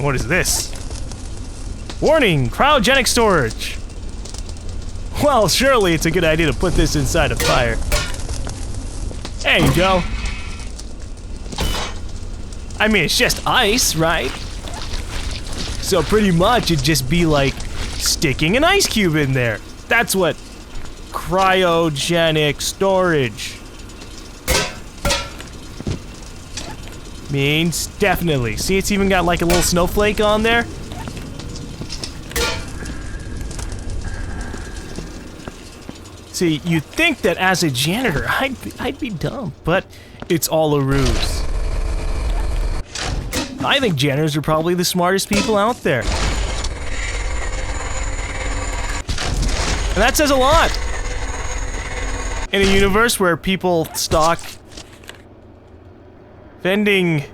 What is this? Warning, cryogenic storage. Well, surely it's a good idea to put this inside a fire. There you go. I mean, it's just ice, right? So pretty much it'd just be like sticking an ice cube in there. That's what cryogenic storage means. Definitely. See, it's even got like a little snowflake on there. See, you'd think that as a janitor, I'd be dumb, but it's all a ruse. I think janitors are probably the smartest people out there. And that says a lot. In a universe where people stock vending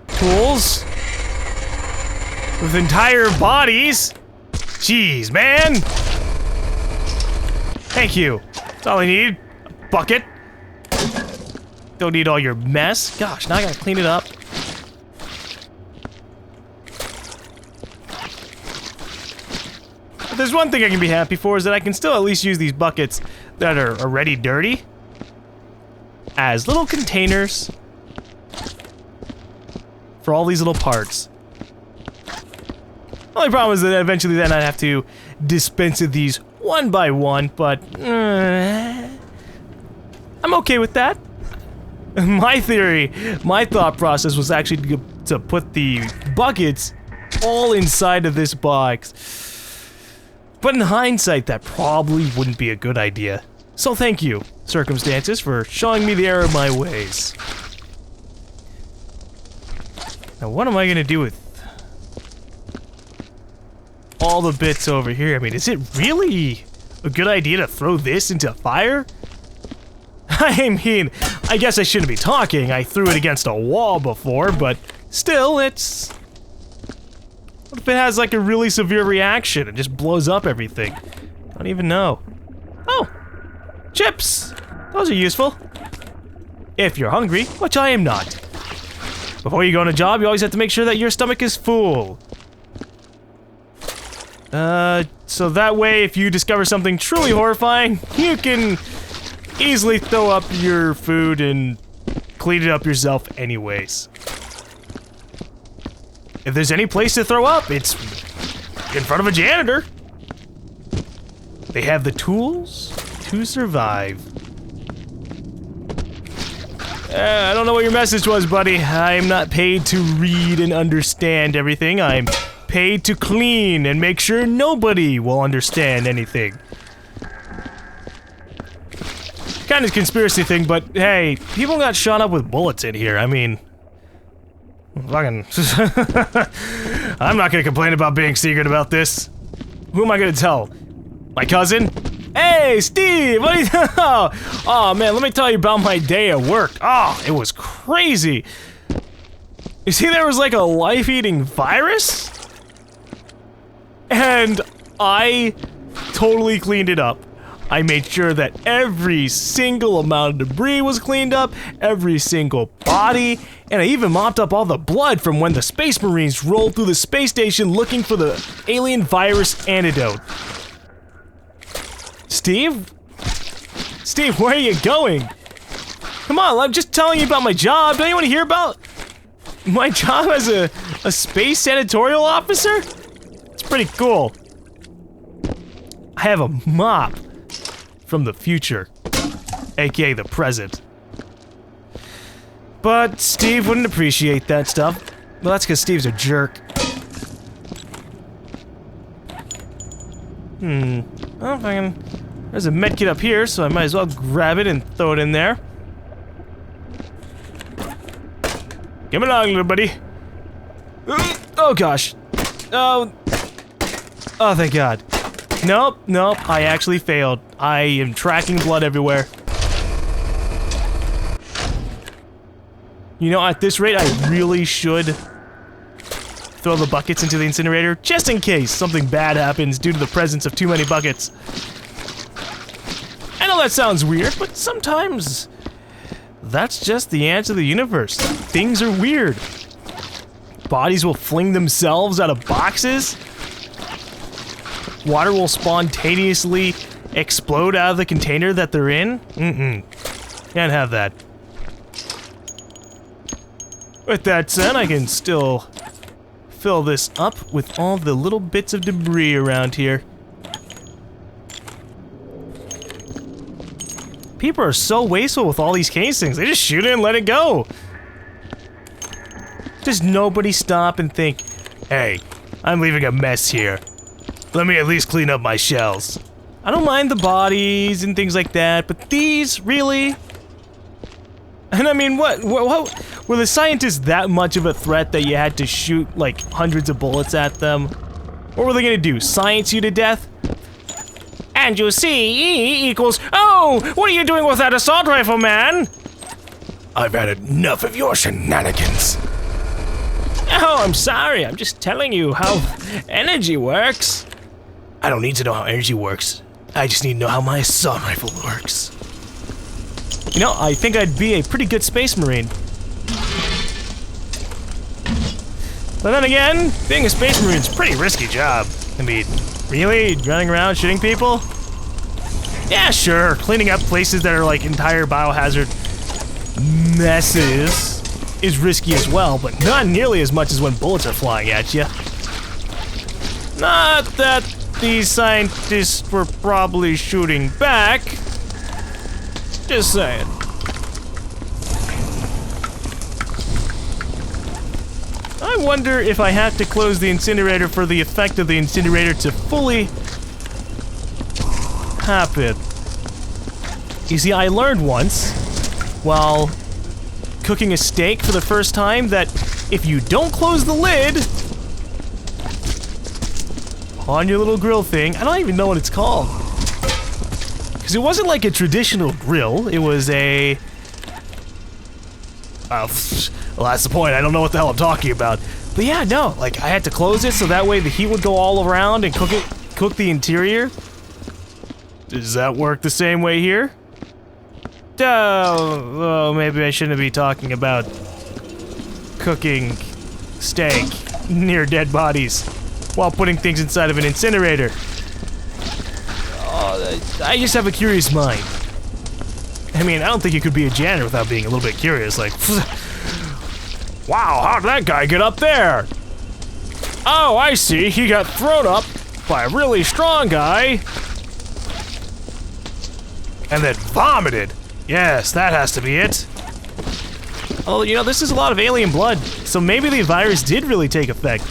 tools with entire bodies. Jeez, man. Thank you. That's all I need. A bucket. Don't need all your mess. Gosh, now I gotta clean it up. But there's one thing I can be happy for, is that I can still at least use these buckets that are already dirty as little containers for all these little parts. Only problem is that eventually then I'd have to dispense of these one by one, but I'm okay with that. My theory, my thought process was actually to put the buckets all inside of this box. But in hindsight, that probably wouldn't be a good idea. So thank you, circumstances, for showing me the error of my ways. Now what am I gonna do with all the bits over here? I mean, is it really a good idea to throw this into a fire? I mean, I guess I shouldn't be talking. I threw it against a wall before, but still, it's... What if it has like a really severe reaction and just blows up everything? I don't even know. Oh! Chips! Those are useful. If you're hungry, which I am not. Before you go on a job, you always have to make sure that your stomach is full. So that way, if you discover something truly horrifying, you can easily throw up your food and clean it up yourself anyways. If there's any place to throw up, it's in front of a janitor. They have the tools to survive. I don't know what your message was, buddy. I'm not paid to read and understand everything. I'm paid to clean and make sure nobody will understand anything. Kind of conspiracy thing, but hey, people got shot up with bullets in here. I mean, fucking... I'm not gonna complain about being secret about this. Who am I gonna tell? My cousin? Hey, Steve! What do you know? Oh man, let me tell you about my day at work. Oh, it was crazy. You see, there was like a life-eating virus? And I totally cleaned it up. I made sure that every single amount of debris was cleaned up, every single body, and I even mopped up all the blood from when the Space Marines rolled through the space station looking for the alien virus antidote. Steve? Steve, where are you going? Come on, I'm just telling you about my job. Don't you want to hear about my job as a space sanatorial officer? It's pretty cool. I have a mop from the future, aka the present. But Steve wouldn't appreciate that stuff. Well, that's because Steve's a jerk. Oh, fucking... There's a medkit up here, so I might as well grab it and throw it in there. Come along, little buddy. Oh, gosh. Oh. Oh, thank God. Nope, nope, I actually failed. I am tracking blood everywhere. You know, at this rate, I really should throw the buckets into the incinerator, just in case something bad happens due to the presence of too many buckets. I know that sounds weird, but sometimes that's just the answer to the universe. Things are weird. bodies will fling themselves out of boxes? Water will spontaneously explode out of the container that they're in? Can't have that. With that said, I can still fill this up with all the little bits of debris around here. People are so wasteful with all these casings. They just shoot it and let it go. Does nobody stop and think, hey, I'm leaving a mess here. Let me at least clean up my shells. I don't mind the bodies and things like that, but these, really? And I mean, what were the scientists that much of a threat that you had to shoot like hundreds of bullets at them? What were they gonna do, science you to death? And you see, E equals, oh, what are you doing with that assault rifle, man? I've had enough of your shenanigans. Oh, I'm sorry, I'm just telling you how energy works. I don't need to know how energy works. I just need to know how my assault rifle works. You know, I think I'd be a pretty good space marine. But then again, being a space marine is a pretty risky job. I mean, really? Running around shooting people? Yeah, sure. Cleaning up places that are like entire biohazard messes is risky as well, but not nearly as much as when bullets are flying at you. Not that these scientists were probably shooting back. Just saying. I wonder if I have to close the incinerator for the effect of the incinerator to fully happen. You see, I learned once, while cooking a steak for the first time, that if you don't close the lid on your little grill thing, I don't even know what it's called. Because it wasn't like a traditional grill, it was a... well, that's the point, I don't know what the hell I'm talking about. But yeah, no, like, I had to close it so that way the heat would go all around and cook the interior. Does that work the same way here? Oh, maybe I shouldn't be talking about cooking steak near dead bodies while putting things inside of an incinerator. Oh, I just have a curious mind. I mean, I don't think you could be a janitor without being a little bit curious, like, wow, how'd that guy get up there? Oh, I see, he got thrown up by a really strong guy and then vomited. Yes, that has to be it. Oh, you know, this is a lot of alien blood, so maybe the virus did really take effect.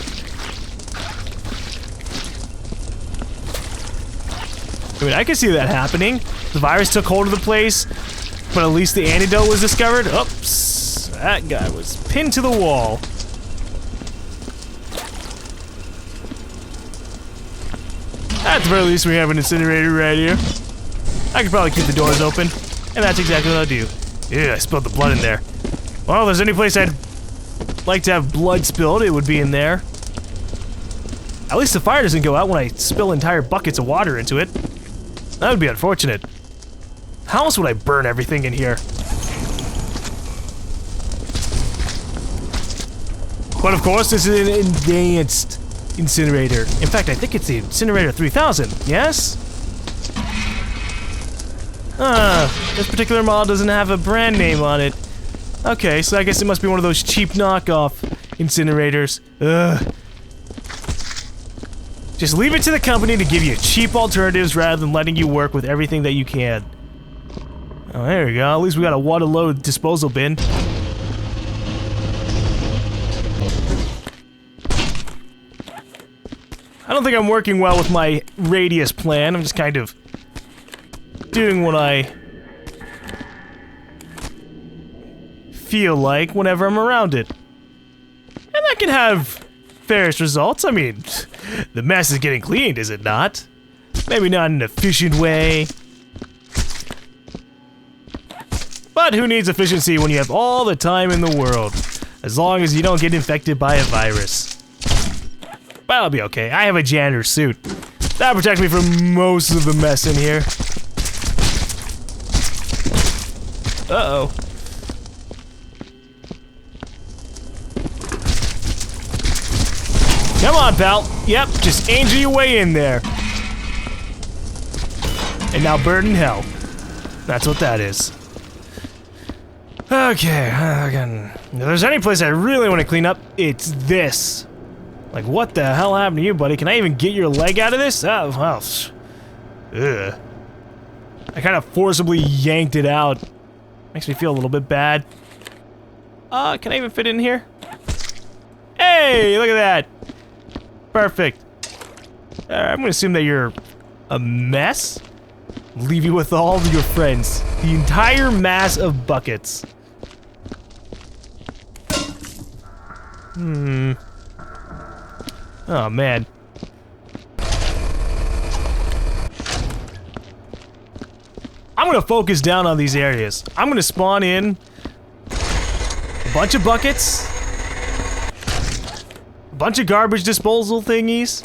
I mean, I can see that happening. The virus took hold of the place, but at least the antidote was discovered. Oops, that guy was pinned to the wall. At the very least, we have an incinerator right here. I could probably keep the doors open, and that's exactly what I'll do. Yeah, I spilled the blood in there. Well, if there's any place I'd like to have blood spilled, it would be in there. At least the fire doesn't go out when I spill entire buckets of water into it. That would be unfortunate. How else would I burn everything in here? But of course, this is an advanced incinerator. In fact, I think it's the Incinerator 3000, yes? This particular model doesn't have a brand name on it. Okay, so I guess it must be one of those cheap knockoff incinerators. Ugh. Just leave it to the company to give you cheap alternatives rather than letting you work with everything that you can. Oh, there we go. At least we got a water-load disposal bin. I don't think I'm working well with my radius plan. I'm just kind of doing what I feel like whenever I'm around it. And that can have various results. I mean, the mess is getting cleaned, is it not? Maybe not in an efficient way. But who needs efficiency when you have all the time in the world? As long as you don't get infected by a virus. But I'll be okay. I have a janitor suit. That'll protect me from most of the mess in here. Uh-oh. Come on, pal. Yep, just angel your way in there. And now burn in hell. That's what that is. Okay, if there's any place I really want to clean up, it's this. Like, what the hell happened to you, buddy? Can I even get your leg out of this? Oh, well. Ugh. I kind of forcibly yanked it out. Makes me feel a little bit bad. Can I even fit in here? Hey, look at that. Perfect. I'm gonna assume that you're a mess. Leave you with all of your friends. The entire mass of buckets. Oh, man. I'm gonna focus down on these areas. I'm gonna spawn in a bunch of buckets, a bunch of garbage disposal thingies,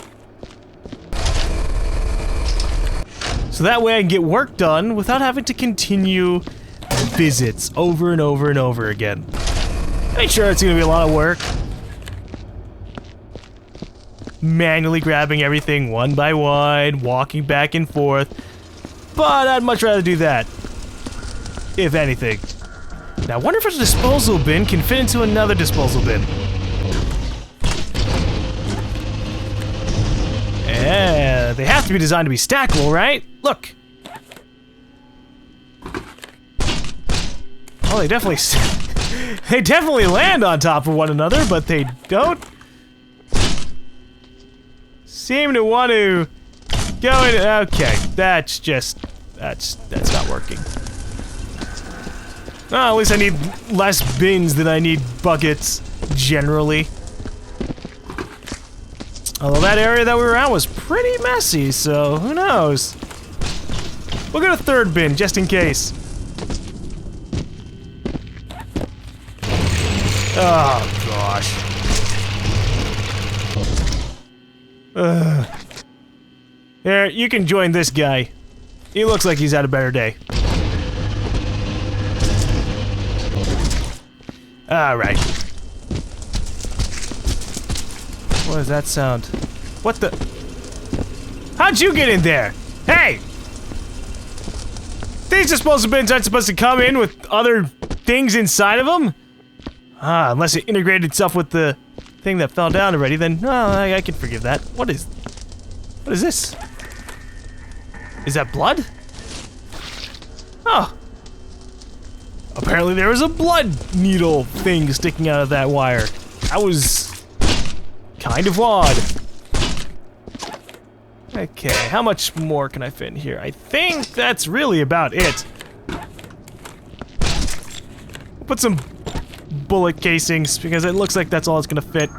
so that way I can get work done without having to continue visits over and over and over again. Make sure it's gonna be a lot of work. Manually grabbing everything one by one, walking back and forth. But I'd much rather do that, if anything. Now, I wonder if a disposal bin can fit into another disposal bin. Yeah, they have to be designed to be stackable, right? Look. Oh, they definitely land on top of one another, but they don't seem to want to go in. Okay, that's not working. Oh, at least I need less bins than I need buckets, generally. Although that area that we were at was pretty messy, so who knows? We'll get a third bin, just in case. Oh, gosh. Here, you can join this guy. He looks like he's had a better day. Alright. What does that sound? What the? How'd you get in there? Hey! These disposal bins aren't supposed to come in with other things inside of them? Unless it integrated itself with the thing that fell down already, then I can forgive that. What is this? Is that blood? Oh. Apparently there was a blood needle thing sticking out of that wire. That was kind of odd. Okay, how much more can I fit in here? I think that's really about it. Put some bullet casings, because it looks like that's all it's gonna fit.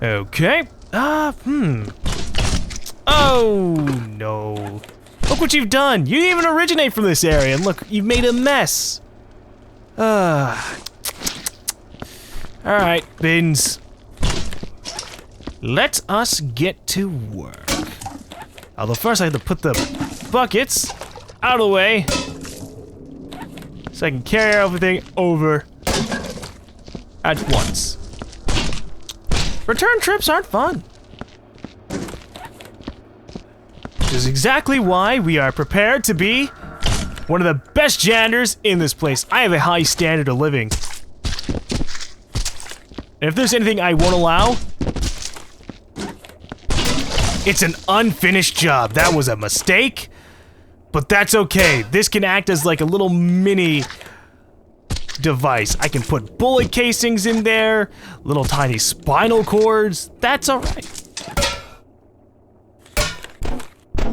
Okay. Oh, no. Look what you've done! You didn't even originate from this area, and look, you've made a mess. Alright, bins. Let us get to work. Although first I have to put the buckets out of the way, so I can carry everything over at once. Return trips aren't fun. Which is exactly why we are prepared to be one of the best janitors in this place. I have a high standard of living. And if there's anything I won't allow, it's an unfinished job. That was a mistake, but that's okay. This can act as like a little mini device. I can put bullet casings in there, little tiny spinal cords. That's alright.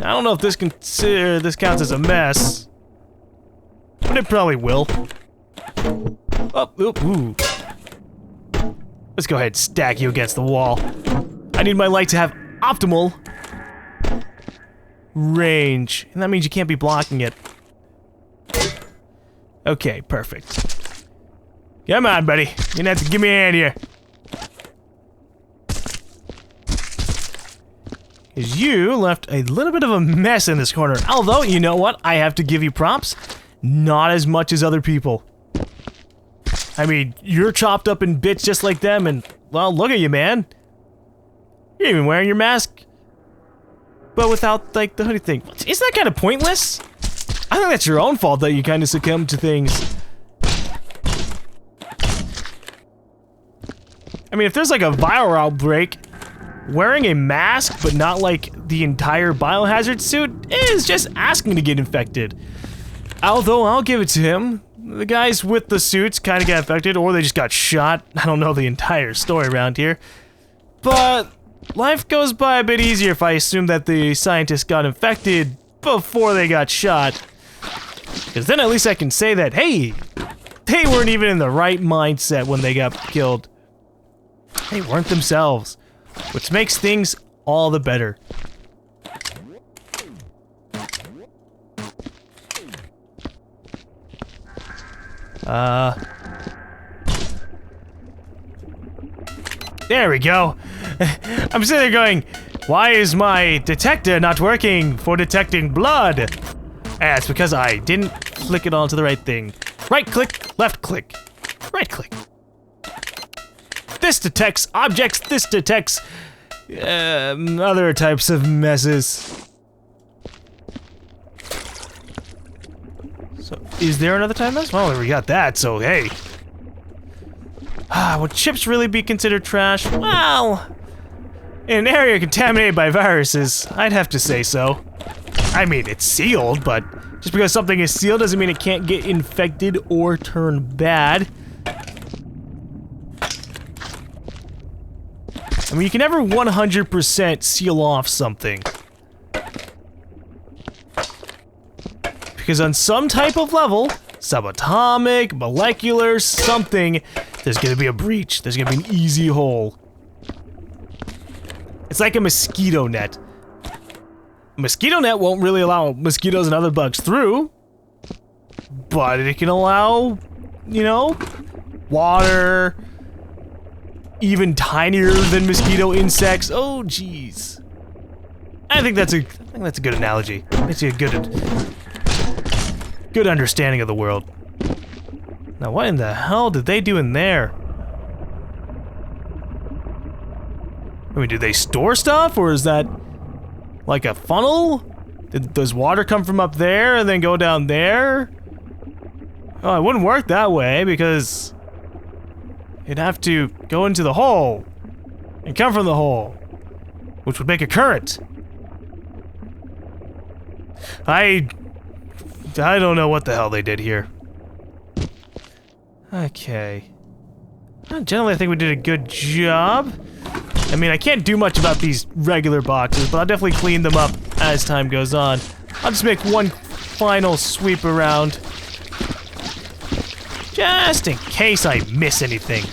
I don't know if this counts as a mess, but it probably will. Oh, ooh. Let's go ahead and stack you against the wall. I need my light to have optimal range, and that means you can't be blocking it. Okay, perfect. Come on, buddy. You're gonna have to give me a hand here. Because you left a little bit of a mess in this corner. Although, you know what? I have to give you props. Not as much as other people. I mean, you're chopped up in bits just like them, and well, look at you, man. You're even wearing your mask. But without, like, the hoodie thing. Isn't that kind of pointless? I think that's your own fault that you kind of succumb to things. I mean, if there's like a viral outbreak, wearing a mask but not like the entire biohazard suit is just asking to get infected. Although, I'll give it to him. The guys with the suits kind of got infected, or they just got shot. I don't know the entire story around here. But life goes by a bit easier if I assume that the scientists got infected before they got shot. Because then at least I can say that, hey, they weren't even in the right mindset when they got killed. They weren't themselves, which makes things all the better. There we go. I'm sitting there going, why is my detector not working for detecting blood? It's because I didn't click it onto the right thing. Right click, left click, right click. This detects objects, this detects other types of messes. So, is there another time mess? Well, we got that, so hey. Would chips really be considered trash? Well, in an area contaminated by viruses, I'd have to say so. I mean, it's sealed, but just because something is sealed doesn't mean it can't get infected or turn bad. I mean, you can never 100% seal off something. Because on some type of level, subatomic, molecular, something, there's gonna be a breach. There's gonna be an easy hole. It's like a mosquito net. A mosquito net won't really allow mosquitoes and other bugs through, but it can allow, you know, water, even tinier than mosquito insects. Oh, jeez. I think that's a good analogy. It's a good understanding of the world. Now, what in the hell did they do in there? I mean, do they store stuff, or is that like a funnel? Does water come from up there and then go down there? Oh, it wouldn't work that way because it'd have to go into the hole and come from the hole, which would make a current. I don't know what the hell they did here. Okay. Generally, I think we did a good job. I mean, I can't do much about these regular boxes, but I'll definitely clean them up as time goes on. I'll just make one final sweep around, just in case I miss anything.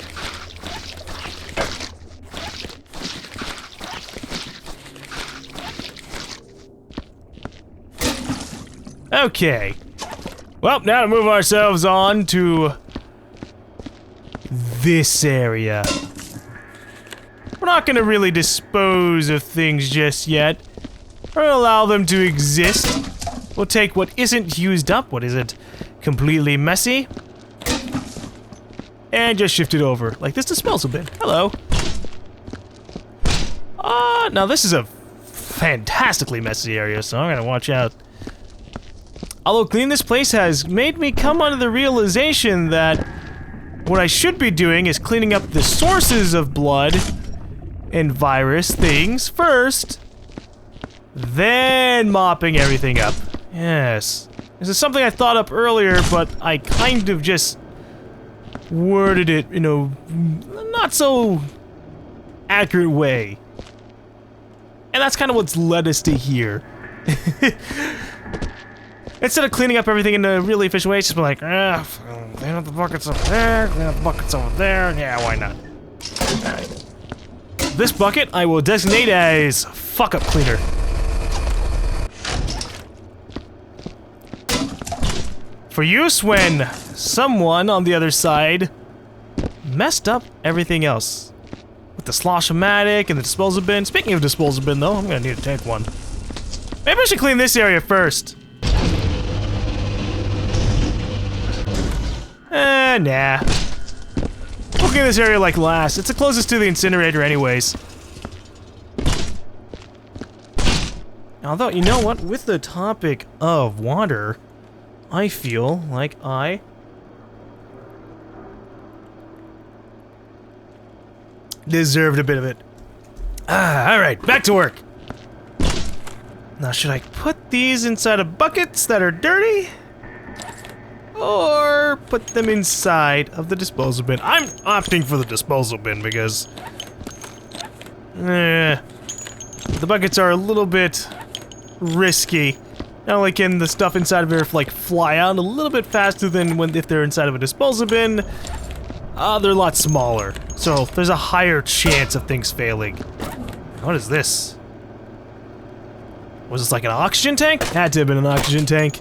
Okay. Well, now to move ourselves on to this area. We're not gonna really dispose of things just yet, or allow them to exist. We'll take what isn't used up, what isn't completely messy, and just shift it over, like this disposal bin. Hello. Now this is a fantastically messy area, so I'm gonna watch out. Although cleaning this place has made me come under the realization that what I should be doing is cleaning up the sources of blood and virus things first, then mopping everything up. Yes. This is something I thought up earlier, but I kind of just worded it in a not so accurate way. And that's kind of what's led us to here. Instead of cleaning up everything in a really efficient way, it's just be like, clean up the buckets over there, clean up the buckets over there. Yeah, why not? Alright. This bucket I will designate as fuck up cleaner. For use when someone on the other side messed up everything else. With the slosh-o-matic and the disposal bin. Speaking of disposal bin though, I'm gonna need to take one. Maybe I should clean this area first. Nah. looking at this area like last. It's the closest to the incinerator anyways. Although, you know what? With the topic of water, I feel like I deserved a bit of it. Alright, back to work. Now, should I put these inside of buckets that are dirty? Or put them inside of the disposal bin? I'm opting for the disposal bin because... the buckets are a little bit risky. Not only can the stuff inside of it like fly out a little bit faster than if they're inside of a disposal bin, they're a lot smaller. So there's a higher chance of things failing. What is this? Was this like an oxygen tank? Had to have been an oxygen tank.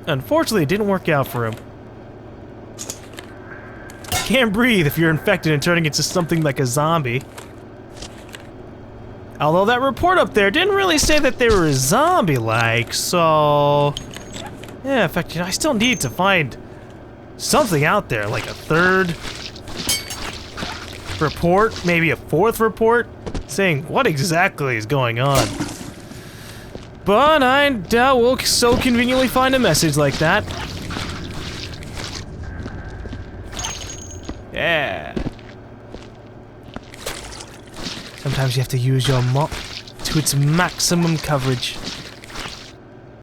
Unfortunately, it didn't work out for him. Can't breathe if you're infected and turning into something like a zombie. Although that report up there didn't really say that they were zombie-like, so... Yeah, in fact, you know, I still need to find something out there, like a third report, maybe a fourth report, saying what exactly is going on. But I doubt we'll so conveniently find a message like that. Yeah. Sometimes you have to use your mop to its maximum coverage.